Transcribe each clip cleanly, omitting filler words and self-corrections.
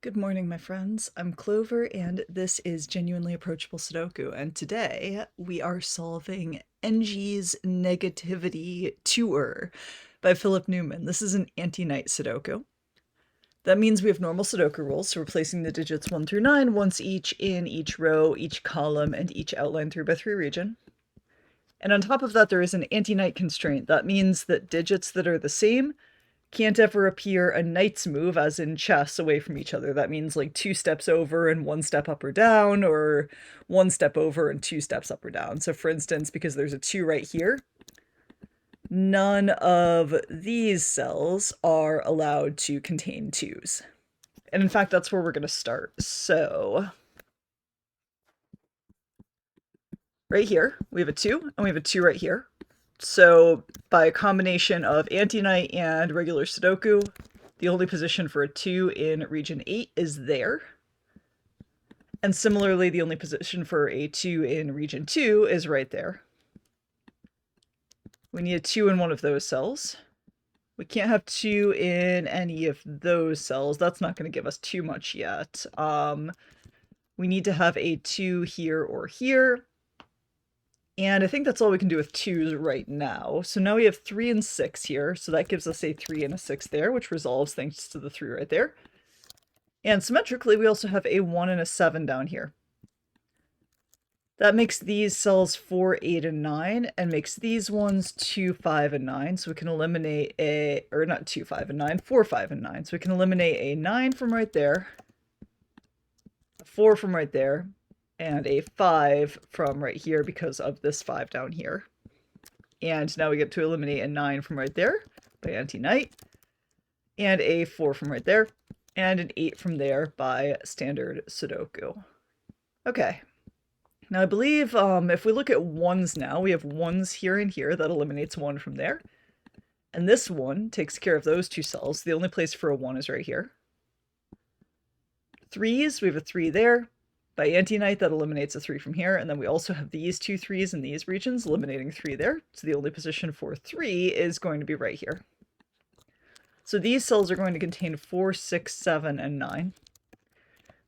Good morning, my friends. I'm Clover, and this is Genuinely Approachable Sudoku. And today we are solving engy's Negativity Tour by Philip Newman. This is an Antiknight Sudoku. That means we have normal Sudoku rules, so we're placing the digits 1 through 9 once each in each row, each column, and each outline 3x3 region. And on top of that, there is an Antiknight constraint. That means that digits that are the same can't ever appear a knight's move, as in chess, away from each other. That means like 2 steps over and 1 step up or down, or 1 step over and 2 steps up or down. So for instance, because there's a 2 right here, none of these cells are allowed to contain 2s. And in fact, that's where we're going to start. So right here, we have a 2, and we have a 2 right here. So by a combination of Antiknight and regular Sudoku, the only position for a 2 in region 8 is there. And similarly, the only position for a 2 in region 2 is right there. We need a 2 in one of those cells. We can't have 2 in any of those cells. That's not going to give us too much yet. We need to have a 2 here or here. And I think that's all we can do with 2s right now. So now we have 3 and 6 here. So that gives us a 3 and a 6 there, which resolves thanks to the 3 right there. And symmetrically, we also have a 1 and a 7 down here. That makes these cells 4, 8, and 9, and makes these ones 2, 5, and 9. So we can eliminate a, or not 2, 5, and 9, 4, 5, and 9. So we can eliminate a 9 from right there, a 4 from right there, and a 5 from right here because of this 5 down here. And now we get to eliminate a 9 from right there by Antiknight, and a 4 from right there, and an 8 from there by standard Sudoku. Okay. Now I believe if we look at 1s now, we have 1s here and here. That eliminates 1 from there. And this one takes care of those 2 cells. The only place for a 1 is right here. 3s, we have a 3 there. By Antiknight, that eliminates a 3 from here, and then we also have these 2 3s in these regions, eliminating 3 there. So the only position for 3 is going to be right here. So these cells are going to contain 4, 6, 7, and 9.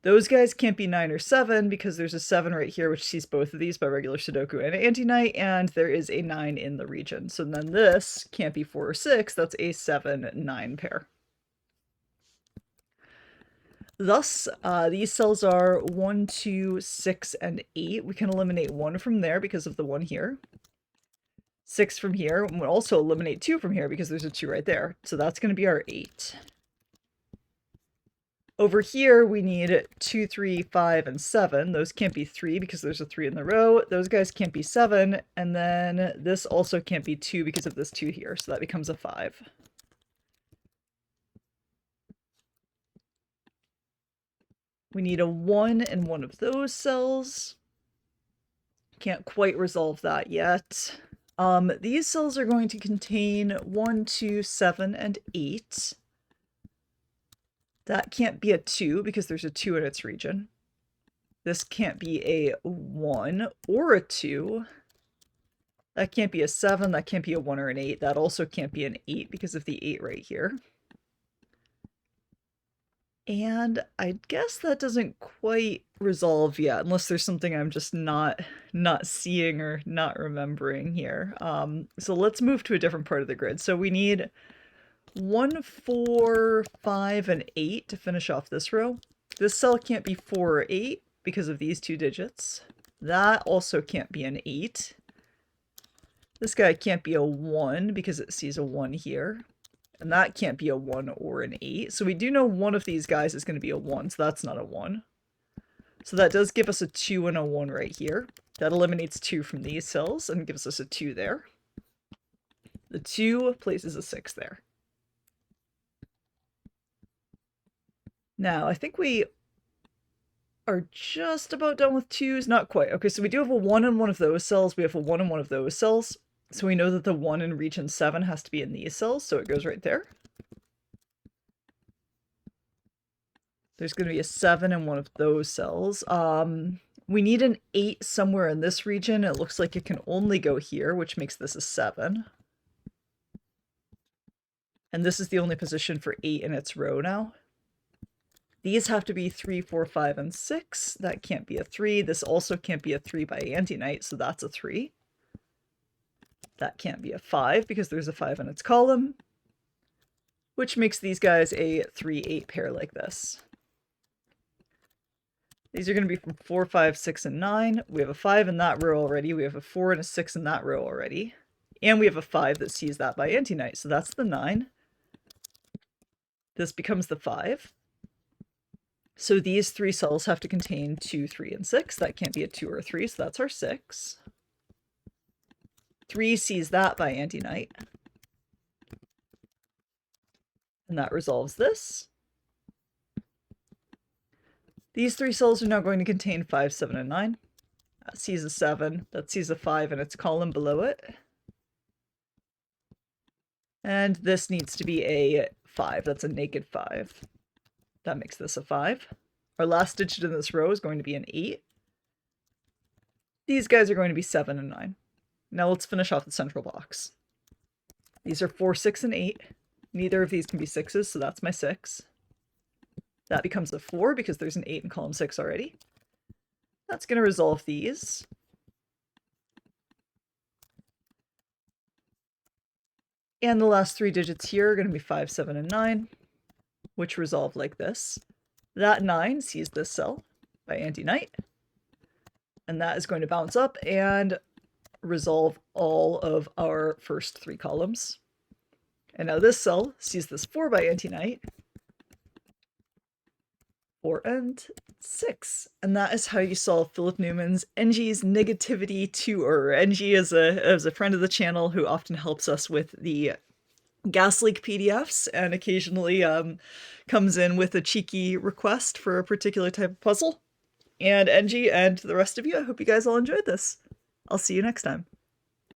Those guys can't be 9 or 7 because there's a 7 right here, which sees both of these by regular Sudoku and Antiknight, and there is a 9 in the region. So then this can't be 4 or 6, that's a 7, 9 pair. Thus, these cells are 1, 2, 6, and 8. We can eliminate 1 from there because of the 1 here. 6 from here. And we'll also eliminate 2 from here because there's a 2 right there. So that's going to be our 8. Over here, we need 2, 3, 5, and 7. Those can't be 3 because there's a 3 in the row. Those guys can't be 7. And then this also can't be 2 because of this 2 here. So that becomes a 5. We need a 1 in one of those cells. Can't quite resolve that yet. These cells are going to contain 1, 2, 7, and 8. That can't be a 2 because there's a 2 in its region. This can't be a 1 or a 2. That can't be a 7. That can't be a 1 or an 8. That also can't be an 8 because of the 8 right here. And I guess that doesn't quite resolve yet, unless there's something I'm just not seeing or not remembering here. So let's move to a different part of the grid. So we need 1, 4, 5, and 8 to finish off this row. This cell can't be 4 or 8 because of these 2 digits. That also can't be an 8. This guy can't be a 1 because it sees a 1 here. And that can't be a 1 or an 8. So we do know one of these guys is going to be a 1, so that's not a 1. So that does give us a 2 and a 1 right here. That eliminates 2 from these cells and gives us a 2 there. The 2 places a 6 there. Now, I think we are just about done with 2s. Not quite. Okay, so we do have a 1 in one of those cells. We have a 1 in one of those cells. So we know that the 1 in region 7 has to be in these cells, so it goes right there. There's going to be a 7 in one of those cells. We need an 8 somewhere in this region. It looks like it can only go here, which makes this a 7. And this is the only position for 8 in its row now. These have to be 3, 4, 5, and 6. That can't be a 3. This also can't be a 3 by Antiknight, so that's a 3. That can't be a 5 because there's a 5 in its column, which makes these guys a 3, 8 pair like this. These are going to be from 4, 5, 6, and 9. We have a 5 in that row already. We have a 4 and a 6 in that row already. And we have a 5 that sees that by Antiknight, so that's the 9. This becomes the 5. So these 3 cells have to contain 2, 3, and 6. That can't be a 2 or a 3, so that's our 6. 3 sees that by Antiknight. And that resolves this. These 3 cells are now going to contain 5, 7, and 9. That sees a 7. That sees a 5 in its column below it. And this needs to be a 5. That's a naked 5. That makes this a 5. Our last digit in this row is going to be an 8. These guys are going to be 7 and 9. Now let's finish off the central box. These are 4, 6, and 8. Neither of these can be 6s, so that's my 6. That becomes a 4 because there's an 8 in column 6 already. That's going to resolve these. And the last 3 digits here are going to be 5, 7, and 9, which resolve like this. That 9 sees this cell by Antiknight, and that is going to bounce up and resolve all of our first 3 columns. And now this cell sees this 4 by Antiknight, 4 and 6. And that is how you solve Philip Newman's engy's negativity tour. Engy is a friend of the channel who often helps us with the gas leak PDFs and occasionally comes in with a cheeky request for a particular type of puzzle. And Engy and the rest of you, I hope you guys all enjoyed this. I'll see you next time.